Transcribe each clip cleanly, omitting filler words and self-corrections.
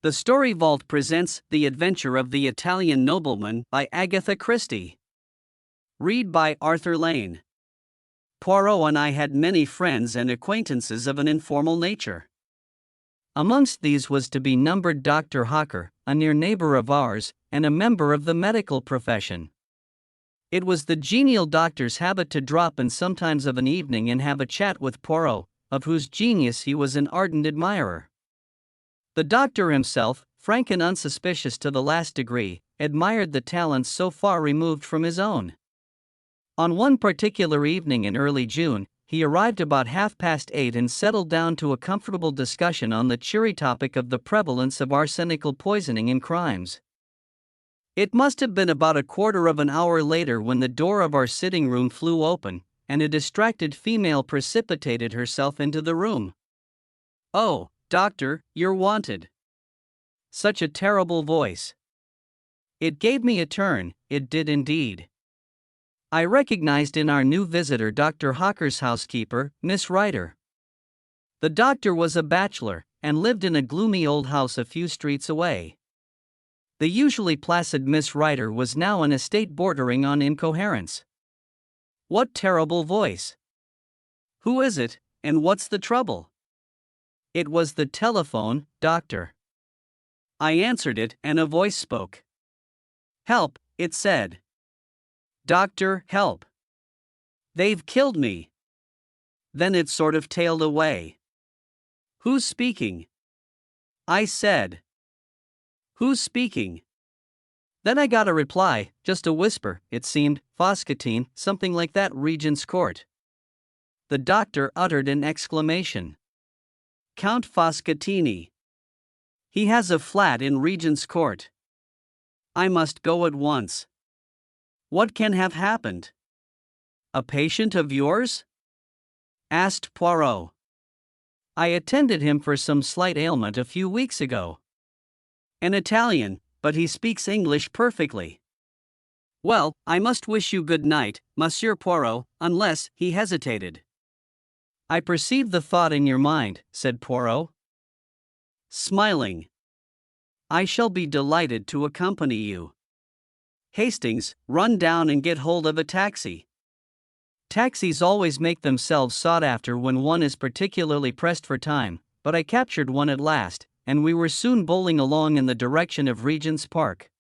The Story Vault presents The Adventure of the Italian Nobleman by Agatha Christie. Read by Arthur Lane. Poirot and I had many friends and acquaintances of an informal nature. Amongst these was to be numbered Dr. Hawker, a near neighbor of ours, and a member of the medical profession. It was the genial doctor's habit to drop in sometimes of an evening and have a chat with Poirot, of whose genius he was an ardent admirer. The doctor himself, frank and unsuspicious to the last degree, admired the talents so far removed from his own. On one particular evening in early June, he arrived about 8:30 and settled down to a comfortable discussion on the cheery topic of the prevalence of arsenical poisoning in crimes. It must have been about a quarter of an hour later when the door of our sitting room flew open, and a distracted female precipitated herself into the room. "Oh, Doctor, you're wanted." Such a terrible voice. It gave me a turn, it did indeed. I recognized in our new visitor Dr. Hawker's housekeeper, Miss Ryder. The doctor was a bachelor, and lived in a gloomy old house a few streets away. The usually placid Miss Ryder was now in a state bordering on incoherence. What terrible voice! Who is it, and what's the trouble? It was the telephone, Doctor. I answered it, and a voice spoke. "Help," it said. "Doctor, help. They've killed me." Then it sort of tailed away. "Who's speaking?" I said. "Who's speaking?" Then I got a reply, just a whisper, it seemed, Foscatine, something like that, Regent's Court. The doctor uttered an exclamation. "Count Foscatini. He has a flat in Regent's Court. I must go at once." "What can have happened?" "A patient of yours?" asked Poirot. "I attended him for some slight ailment a few weeks ago." "An Italian, but he speaks English perfectly." "Well, I must wish you good night, Monsieur Poirot, unless," he hesitated. "I perceive the thought in your mind," said Poirot, smiling. "I shall be delighted to accompany you. Hastings, run down and get hold of a taxi." Taxis always make themselves sought after when one is particularly pressed for time, but I captured one at last, and we were soon bowling along in the direction of Regent's Park.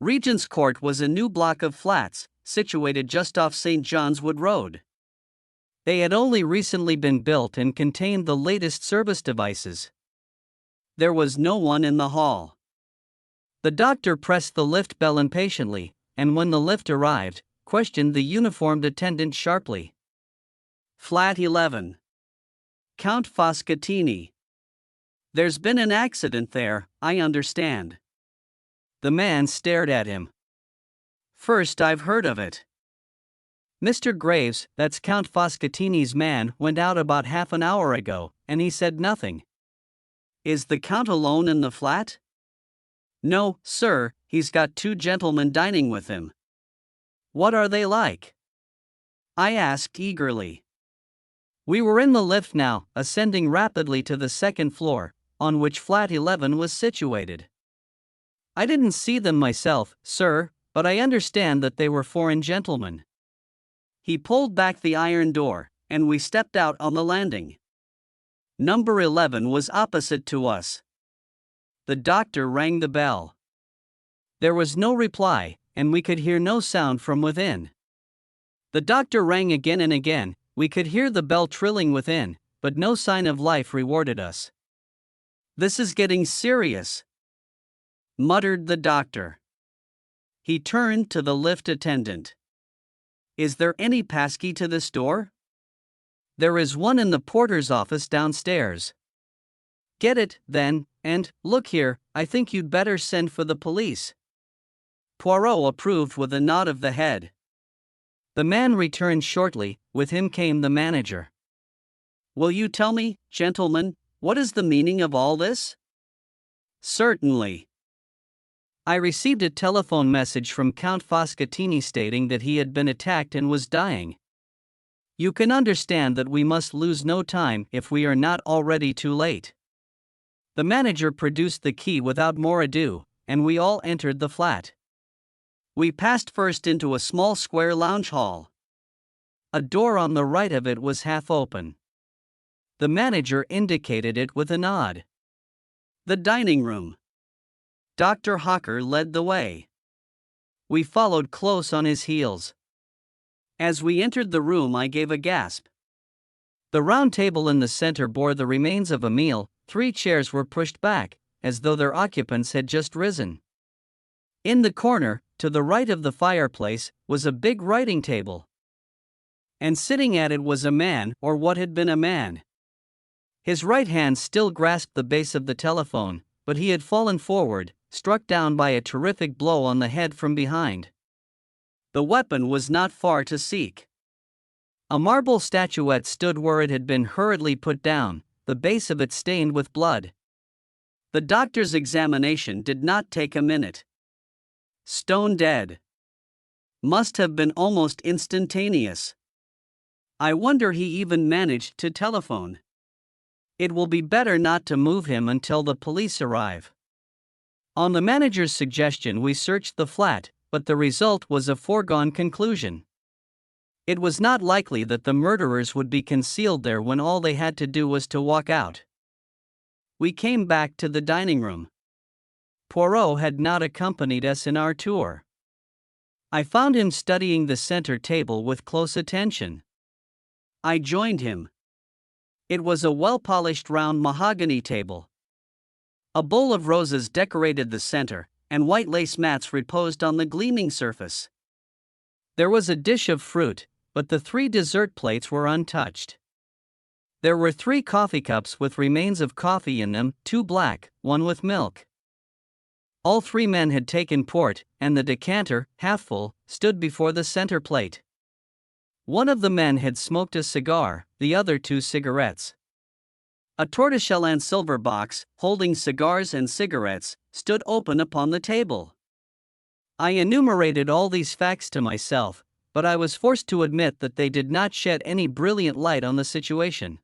Regent's Court was a new block of flats, situated just off St. John's Wood Road. They had only recently been built and contained the latest service devices. There was no one in the hall. The doctor pressed the lift bell impatiently, and when the lift arrived, questioned the uniformed attendant sharply. "Flat 11. Count Foscatini. There's been an accident there, I understand." The man stared at him. "First I've heard of it. Mr. Graves, that's Count Foscatini's man, went out about half an hour ago, and he said nothing." "Is the Count alone in the flat?" "No, sir, he's got two gentlemen dining with him." "What are they like?" I asked eagerly. We were in the lift now, ascending rapidly to the second floor, on which flat 11 was situated. "I didn't see them myself, sir, but I understand that they were foreign gentlemen." He pulled back the iron door, and we stepped out on the landing. Number 11 was opposite to us. The doctor rang the bell. There was no reply, and we could hear no sound from within. The doctor rang again and again, we could hear the bell trilling within, but no sign of life rewarded us. "This is getting serious," muttered the doctor. He turned to the lift attendant. "Is there any passkey to this door?" "There is one in the porter's office downstairs." "Get it, then, and, look here, I think you'd better send for the police." Poirot approved with a nod of the head. The man returned shortly, with him came the manager. "Will you tell me, gentlemen, what is the meaning of all this?" "Certainly. I received a telephone message from Count Foscatini stating that he had been attacked and was dying. You can understand that we must lose no time if we are not already too late. The manager produced the key without more ado, and we all entered the flat. We passed first into a small square lounge hall. A door on the right of it was half open. The manager indicated it with a nod. The dining room. Dr. Hawker led the way. We followed close on his heels. As we entered the room, I gave a gasp. The round table in the center bore the remains of a meal. 3 chairs were pushed back, as though their occupants had just risen. In the corner, to the right of the fireplace, was a big writing table. And sitting at it was a man, or what had been a man. His right hand still grasped the base of the telephone, but he had fallen forward, struck down by a terrific blow on the head from behind. The weapon was not far to seek. A marble statuette stood where it had been hurriedly put down, the base of it stained with blood. The doctor's examination did not take a minute. Stone dead. Must have been almost instantaneous. I wonder he even managed to telephone. It will be better not to move him until the police arrive. On the manager's suggestion, we searched the flat, but the result was a foregone conclusion. It was not likely that the murderers would be concealed there when all they had to do was to walk out. We came back to the dining room. Poirot had not accompanied us in our tour. I found him studying the center table with close attention. I joined him. It was a well-polished round mahogany table. A bowl of roses decorated the center, and white lace mats reposed on the gleaming surface. There was a dish of fruit, but the 3 dessert plates were untouched. There were 3 coffee cups with remains of coffee in them, 2 black, 1 with milk. All 3 men had taken port, and the decanter, half full, stood before the center plate. One of the men had smoked a cigar, the other 2 cigarettes. A tortoiseshell and silver box, holding cigars and cigarettes, stood open upon the table. I enumerated all these facts to myself, but I was forced to admit that they did not shed any brilliant light on the situation.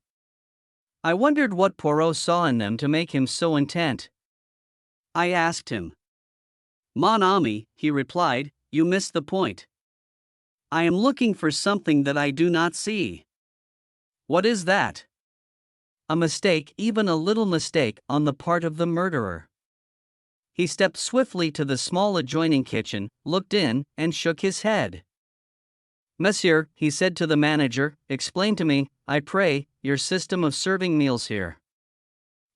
I wondered what Poirot saw in them to make him so intent. I asked him. "Mon ami," he replied, "you miss the point. I am looking for something that I do not see." "What is that?" "A mistake, even a little mistake, on the part of the murderer." He stepped swiftly to the small adjoining kitchen, looked in, and shook his head. "Monsieur," he said to the manager, "explain to me, I pray, your system of serving meals here."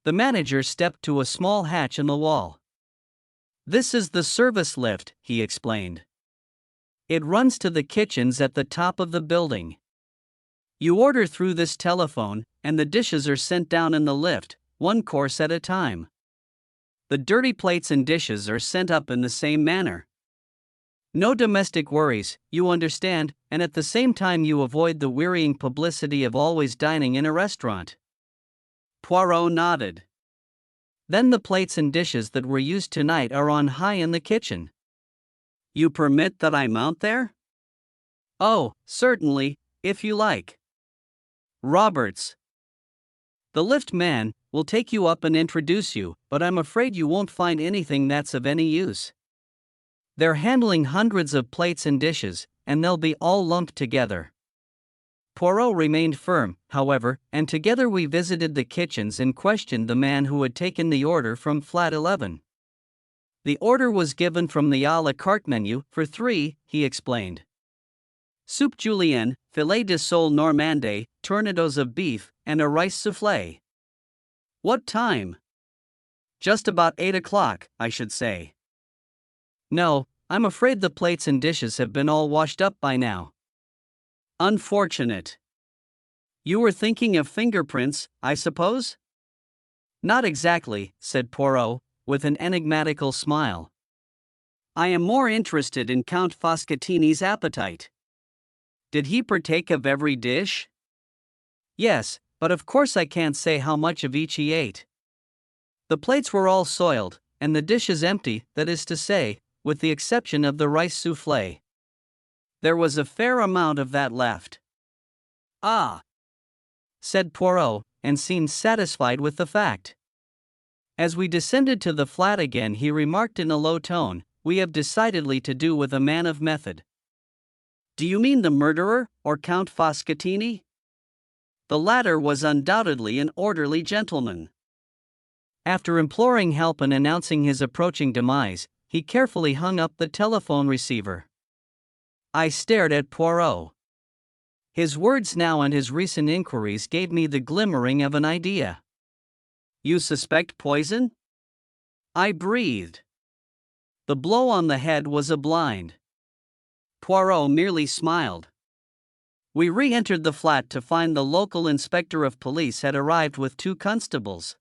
The manager stepped to a small hatch in the wall. "This is the service lift," he explained. "It runs to the kitchens at the top of the building. You order through this telephone, and the dishes are sent down in the lift, 1 course at a time. The dirty plates and dishes are sent up in the same manner. No domestic worries, you understand, and at the same time you avoid the wearying publicity of always dining in a restaurant." Poirot nodded. "Then the plates and dishes that were used tonight are on high in the kitchen." "You permit that I mount there?" "Oh, certainly, if you like." "Roberts." "The lift man will take you up and introduce you, but I'm afraid you won't find anything that's of any use. They're handling hundreds of plates and dishes, and they'll be all lumped together." Poirot remained firm, however, and together we visited the kitchens and questioned the man who had taken the order from flat 11. The order was given from the à la carte menu, for 3, he explained. Soup julienne, filet de sole normande, tournedos of beef, and a rice soufflé. "What time?" "Just about 8 o'clock, I should say." "No, I'm afraid the plates and dishes have been all washed up by now." "Unfortunate. You were thinking of fingerprints, I suppose?" "Not exactly," said Poirot, with an enigmatical smile. "I am more interested in Count Foscatini's appetite. Did he partake of every dish?" "Yes, but of course I can't say how much of each he ate. The plates were all soiled, and the dishes empty, that is to say, with the exception of the rice soufflé. There was a fair amount of that left." "Ah," said Poirot, and seemed satisfied with the fact. As we descended to the flat again, he remarked in a low tone, "We have decidedly to do with a man of method." "Do you mean the murderer, or Count Foscatini?" The latter was undoubtedly an orderly gentleman. After imploring help and announcing his approaching demise, he carefully hung up the telephone receiver. I stared at Poirot. His words now and his recent inquiries gave me the glimmering of an idea. "You suspect poison?" I breathed. The blow on the head was a blind. Poirot merely smiled. We re-entered the flat to find the local inspector of police had arrived with 2 constables.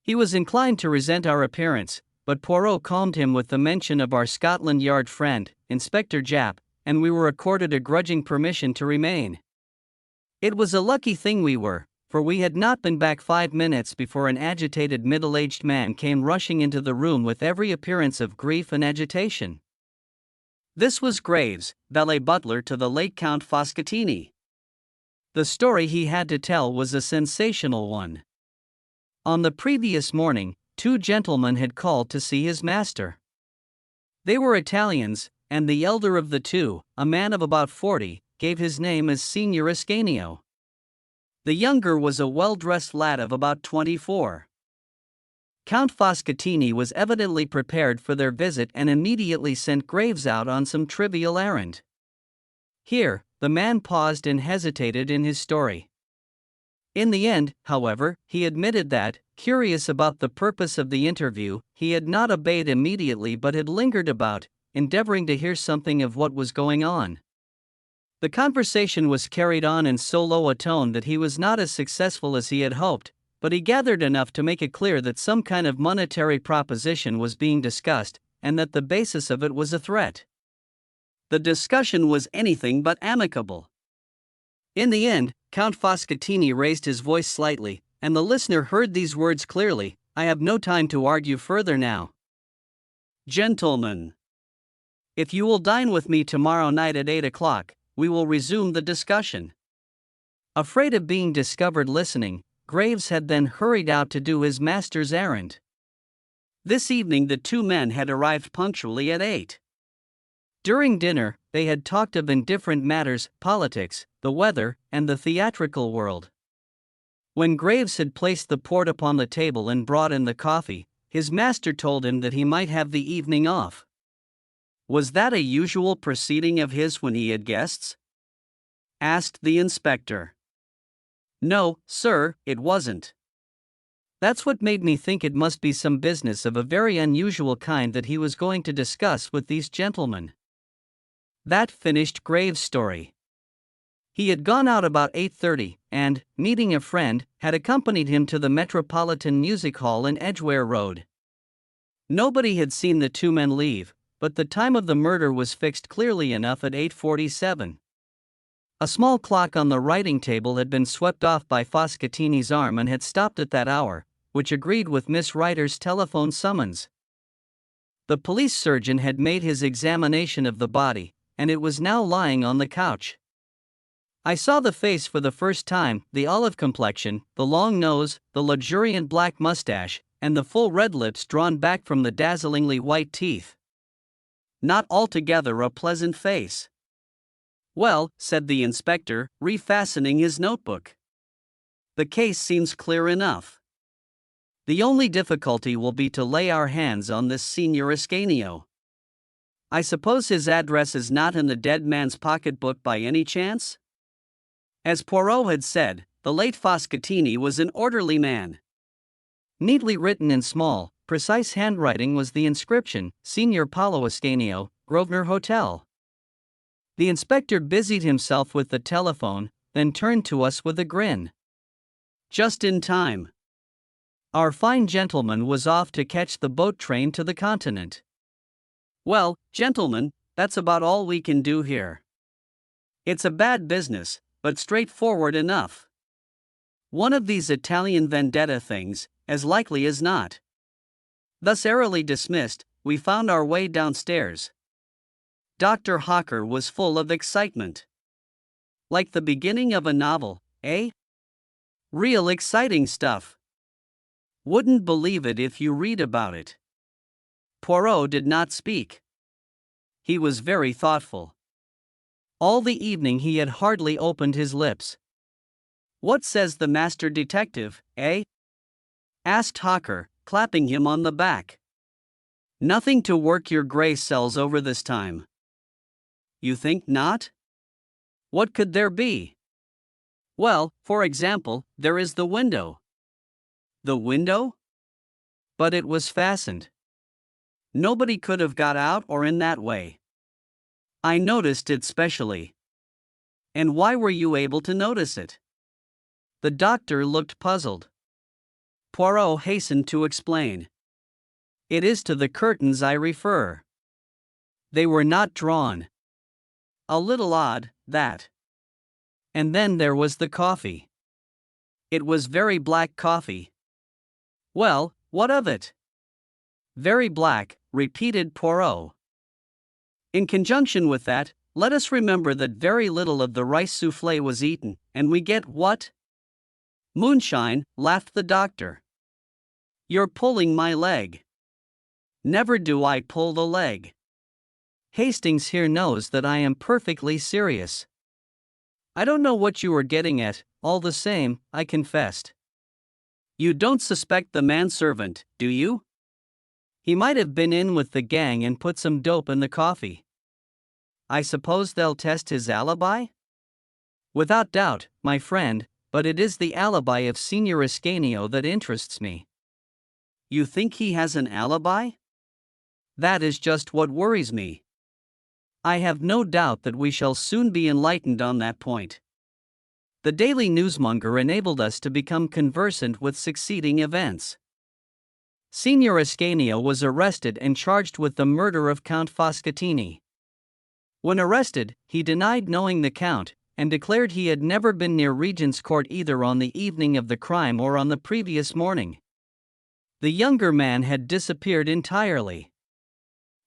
He was inclined to resent our appearance, but Poirot calmed him with the mention of our Scotland Yard friend, Inspector Japp, and we were accorded a grudging permission to remain. It was a lucky thing we were, for we had not been back 5 minutes before an agitated middle-aged man came rushing into the room with every appearance of grief and agitation. This was Graves, valet butler to the late Count Foscatini. The story he had to tell was a sensational one. On the previous morning, 2 gentlemen had called to see his master. They were Italians, and the elder of the 2, a man of about 40, gave his name as Signor Ascanio. The younger was a well-dressed lad of about 24. Count Foscatini was evidently prepared for their visit and immediately sent Graves out on some trivial errand. Here, the man paused and hesitated in his story. In the end, however, he admitted that, curious about the purpose of the interview, he had not obeyed immediately but had lingered about, endeavoring to hear something of what was going on. The conversation was carried on in so low a tone that he was not as successful as he had hoped, but he gathered enough to make it clear that some kind of monetary proposition was being discussed, and that the basis of it was a threat. The discussion was anything but amicable. In the end, Count Foscatini raised his voice slightly, and the listener heard these words clearly: "I have no time to argue further now. Gentlemen, if you will dine with me tomorrow night at 8 o'clock, we will resume the discussion." Afraid of being discovered listening, Graves had then hurried out to do his master's errand. This evening the 2 men had arrived punctually at 8. During dinner, they had talked of indifferent matters, politics, the weather, and the theatrical world. When Graves had placed the port upon the table and brought in the coffee, his master told him that he might have the evening off. Was that a usual proceeding of his when he had guests? Asked the inspector. No, sir, it wasn't. That's what made me think it must be some business of a very unusual kind that he was going to discuss with these gentlemen. That finished Graves' story. He had gone out about 8:30, and, meeting a friend, had accompanied him to the Metropolitan Music Hall in Edgware Road. Nobody had seen the 2 men leave, but the time of the murder was fixed clearly enough at 8:47. A small clock on the writing table had been swept off by Foscatini's arm and had stopped at that hour, which agreed with Miss Ryder's telephone summons. The police surgeon had made his examination of the body, and it was now lying on the couch. I saw the face for the first time, the olive complexion, the long nose, the luxuriant black mustache, and the full red lips drawn back from the dazzlingly white teeth. Not altogether a pleasant face. "Well," said the inspector, refastening his notebook, "the case seems clear enough. The only difficulty will be to lay our hands on this Signor Ascanio. I suppose his address is not in the dead man's pocketbook by any chance?" As Poirot had said, the late Foscatini was an orderly man. Neatly written in small, precise handwriting was the inscription, "Signor Paolo Ascanio, Grosvenor Hotel." The inspector busied himself with the telephone, then turned to us with a grin. Just in time. Our fine gentleman was off to catch the boat train to the continent. "Well, gentlemen, that's about all we can do here. It's a bad business, but straightforward enough. One of these Italian vendetta things, as likely as not." Thus airily dismissed, we found our way downstairs. Dr. Hawker was full of excitement. Like the beginning of a novel, eh? Real exciting stuff. Wouldn't believe it if you read about it. Poirot did not speak. He was very thoughtful. All the evening he had hardly opened his lips. "What says the master detective, eh?" asked Hawker, clapping him on the back. "Nothing to work your gray cells over this time." "You think not?" "What could there be?" "Well, for example, there is the window." "The window?" "But it was fastened. Nobody could have got out or in that way. I noticed it specially." "And why were you able to notice it?" The doctor looked puzzled. Poirot hastened to explain. "It is to the curtains I refer. They were not drawn. A little odd, that. And then there was the coffee. It was very black coffee." "Well, what of it?" "Very black," repeated Poirot. "In conjunction with that, let us remember that very little of the rice soufflé was eaten, and we get what?" "Moonshine," laughed the doctor. "You're pulling my leg." "Never do I pull the leg. Hastings here knows that I am perfectly serious." "I don't know what you were getting at, all the same," I confessed. "You don't suspect the manservant, do you?" "He might have been in with the gang and put some dope in the coffee." "I suppose they'll test his alibi?" "Without doubt, my friend, but it is the alibi of Signor Ascanio that interests me." "You think he has an alibi?" "That is just what worries me. I have no doubt that we shall soon be enlightened on that point. The Daily Newsmonger enabled us to become conversant with succeeding events. Signor Ascanio was arrested and charged with the murder of Count Foscatini. When arrested, he denied knowing the Count, and declared he had never been near Regent's Court either on the evening of the crime or on the previous morning. The younger man had disappeared entirely.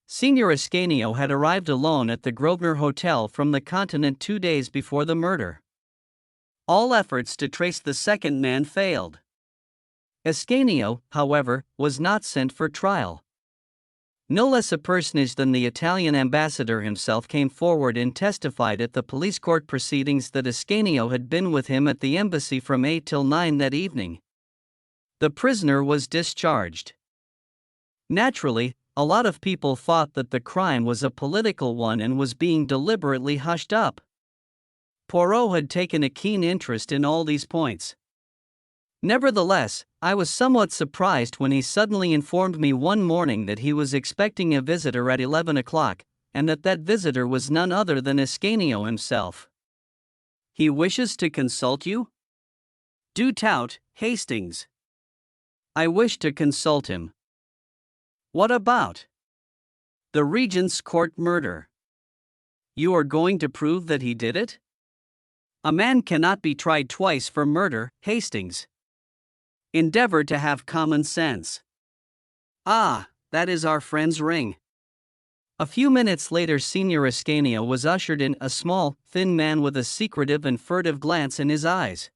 Signor Ascanio had arrived alone at the Grosvenor Hotel from the Continent 2 days before the murder. All efforts to trace the second man failed. Ascanio, however, was not sent for trial. No less a personage than the Italian ambassador himself came forward and testified at the police court proceedings that Ascanio had been with him at the embassy from 8 till 9 that evening. The prisoner was discharged. Naturally, a lot of people thought that the crime was a political one and was being deliberately hushed up. Poirot had taken a keen interest in all these points. Nevertheless, I was somewhat surprised when he suddenly informed me one morning that he was expecting a visitor at 11 o'clock, and that visitor was none other than Ascanio himself. "He wishes to consult you?" "Do tout, Hastings." "I wish to consult him." "What about?" "The Regent's Court murder." "You are going to prove that he did it?" "A man cannot be tried twice for murder, Hastings. Endeavor to have common sense." "Ah, that is our friend's ring." A few minutes later Signor Ascanio was ushered in, a small, thin man with a secretive and furtive glance in his eyes.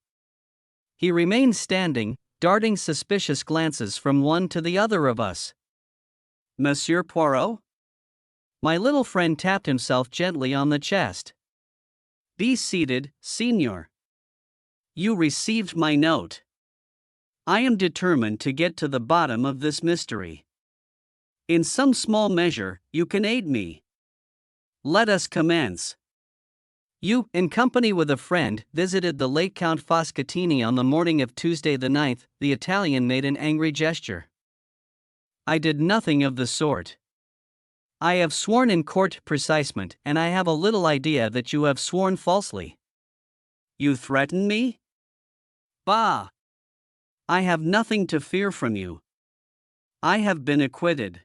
He remained standing, darting suspicious glances from one to the other of us. "Monsieur Poirot?" My little friend tapped himself gently on the chest. "Be seated, Signor. You received my note. I am determined to get to the bottom of this mystery. In some small measure, you can aid me. Let us commence. You, in company with a friend, visited the late Count Foscatini on the morning of Tuesday the 9th, the Italian made an angry gesture. "I did nothing of the sort. I have sworn in court precisement, and I have a little idea that you have sworn falsely." "You threaten me?" "Bah! I have nothing to fear from you. I have been acquitted."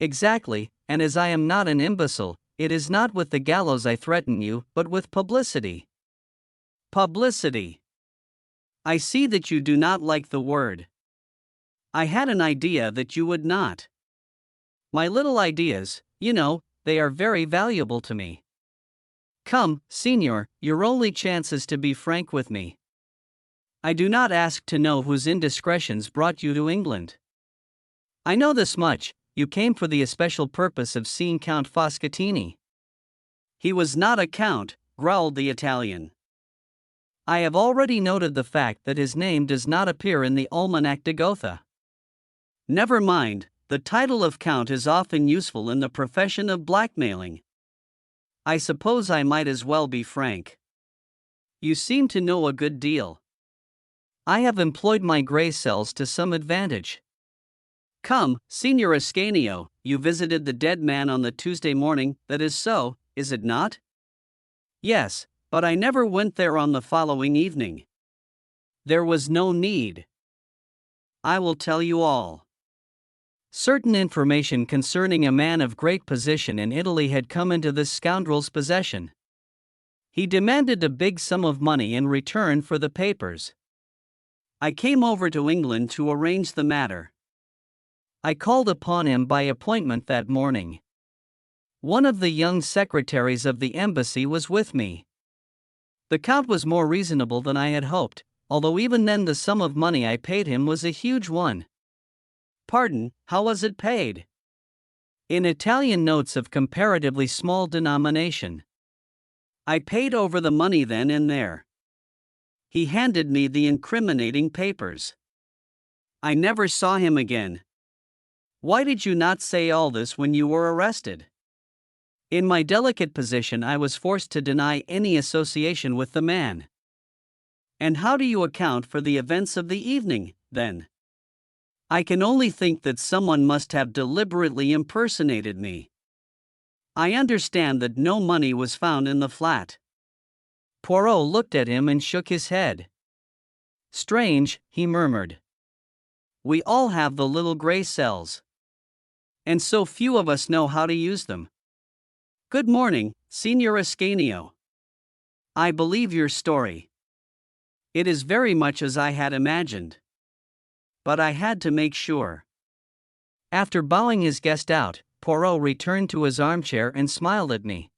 "Exactly, and as I am not an imbecile, it is not with the gallows I threaten you, but with publicity." "Publicity. I see that you do not like the word. I had an idea that you would not. My little ideas, you know, they are very valuable to me. Come, Signor, your only chance is to be frank with me." I do not ask to know whose indiscretions brought you to England. I know this much: you came for the especial purpose of seeing Count Foscatini. He was not a count, growled the Italian. I have already noted the fact that his name does not appear in the Almanach de Gotha. Never mind, the title of count is often useful in the profession of blackmailing. I suppose I might as well be frank. You seem to know a good deal. I have employed my grey cells to some advantage. Come, Signor Ascanio, you visited the dead man on the Tuesday morning, that is so, is it not? Yes, but I never went there on the following evening. There was no need. I will tell you all. Certain information concerning a man of great position in Italy had come into this scoundrel's possession. He demanded a big sum of money in return for the papers. I came over to England to arrange the matter. I called upon him by appointment that morning. One of the young secretaries of the embassy was with me. The count was more reasonable than I had hoped, although even then the sum of money I paid him was a huge one. Pardon, how was it paid? In Italian notes of comparatively small denomination. I paid over the money then and there. He handed me the incriminating papers. I never saw him again. Why did you not say all this when you were arrested? In my delicate position I was forced to deny any association with the man. And how do you account for the events of the evening, then? I can only think that someone must have deliberately impersonated me. I understand that no money was found in the flat. Poirot looked at him and shook his head. Strange, he murmured. We all have the little grey cells. And so few of us know how to use them. Good morning, Signor Ascanio. I believe your story. It is very much as I had imagined. But I had to make sure. After bowing his guest out, Poirot returned to his armchair and smiled at me.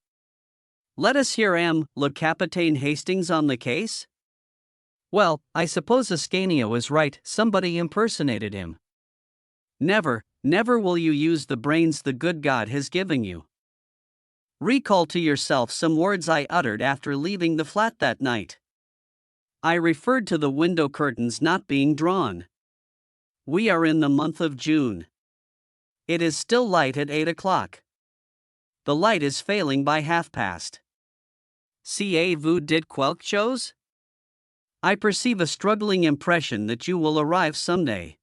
Let us hear le Capitaine Hastings on the case? Well, I suppose Ascanio is right, somebody impersonated him. Never will you use the brains the good God has given you. Recall to yourself some words I uttered after leaving the flat that night. I referred to the window curtains not being drawn. We are in the month of June. It is still light at 8 o'clock. The light is failing by past. Vous dites quelque chose? I perceive a struggling impression that you will arrive someday.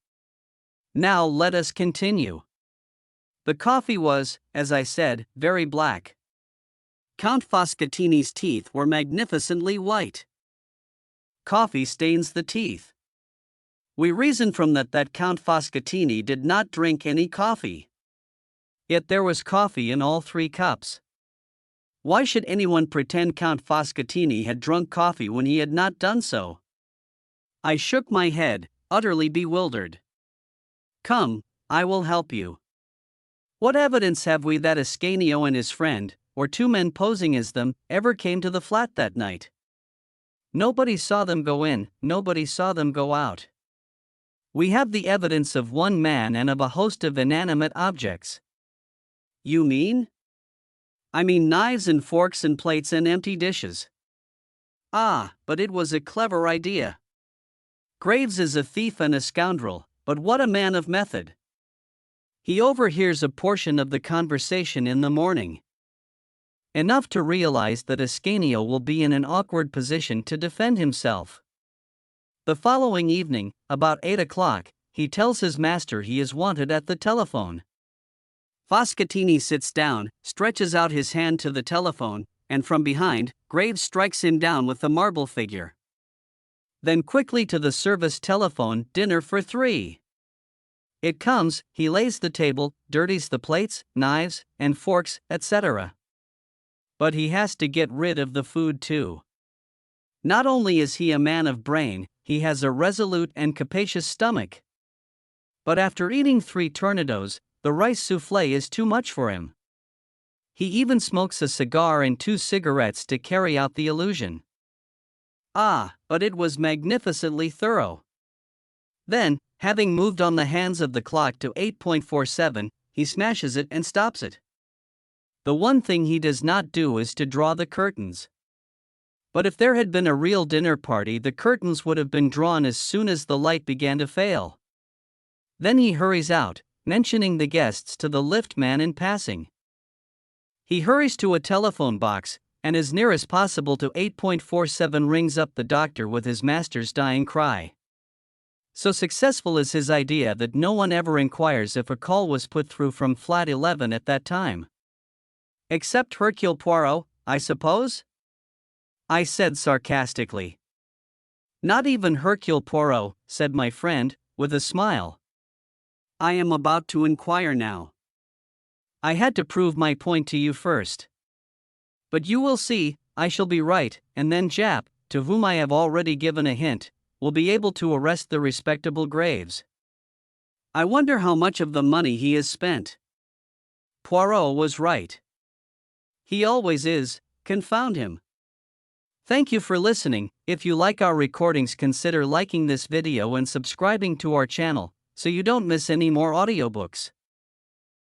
Now let us continue. The coffee was, as I said, very black. Count Foscatini's teeth were magnificently white. Coffee stains the teeth. We reason from that Count Foscatini did not drink any coffee. Yet there was coffee in all 3 cups. Why should anyone pretend Count Foscatini had drunk coffee when he had not done so? I shook my head, utterly bewildered. Come, I will help you. What evidence have we that Ascanio and his friend, or 2 men posing as them, ever came to the flat that night? Nobody saw them go in, nobody saw them go out. We have the evidence of 1 man and of a host of inanimate objects. You mean? I mean knives and forks and plates and empty dishes. Ah, but it was a clever idea. Graves is a thief and a scoundrel, but what a man of method. He overhears a portion of the conversation in the morning. Enough to realize that Ascanio will be in an awkward position to defend himself. The following evening, about 8 o'clock, he tells his master he is wanted at the telephone. Foscatini sits down, stretches out his hand to the telephone, and from behind, Graves strikes him down with the marble figure. Then quickly to the service telephone, dinner for 3. It comes, he lays the table, dirties the plates, knives, and forks, etc. But he has to get rid of the food too. Not only is he a man of brain, he has a resolute and capacious stomach. But after eating 3 tornadoes, the rice soufflé is too much for him. He even smokes a cigar and 2 cigarettes to carry out the illusion. Ah, but it was magnificently thorough. Then, having moved on the hands of the clock to 8:47, he smashes it and stops it. The one thing he does not do is to draw the curtains. But if there had been a real dinner party, the curtains would have been drawn as soon as the light began to fail. Then he hurries out, mentioning the guests to the lift man in passing. He hurries to a telephone box, and as near as possible to 8:47 rings up the doctor with his master's dying cry. So successful is his idea that no one ever inquires if a call was put through from flat 11 at that time. Except Hercule Poirot, I suppose? I said sarcastically. Not even Hercule Poirot, said my friend, with a smile. I am about to inquire now. I had to prove my point to you first. But you will see, I shall be right, and then Japp, to whom I have already given a hint, will be able to arrest the respectable Graves. I wonder how much of the money he has spent. Poirot was right. He always is, confound him. Thank you for listening. If you like our recordings, consider liking this video and subscribing to our channel, so you don't miss any more audiobooks.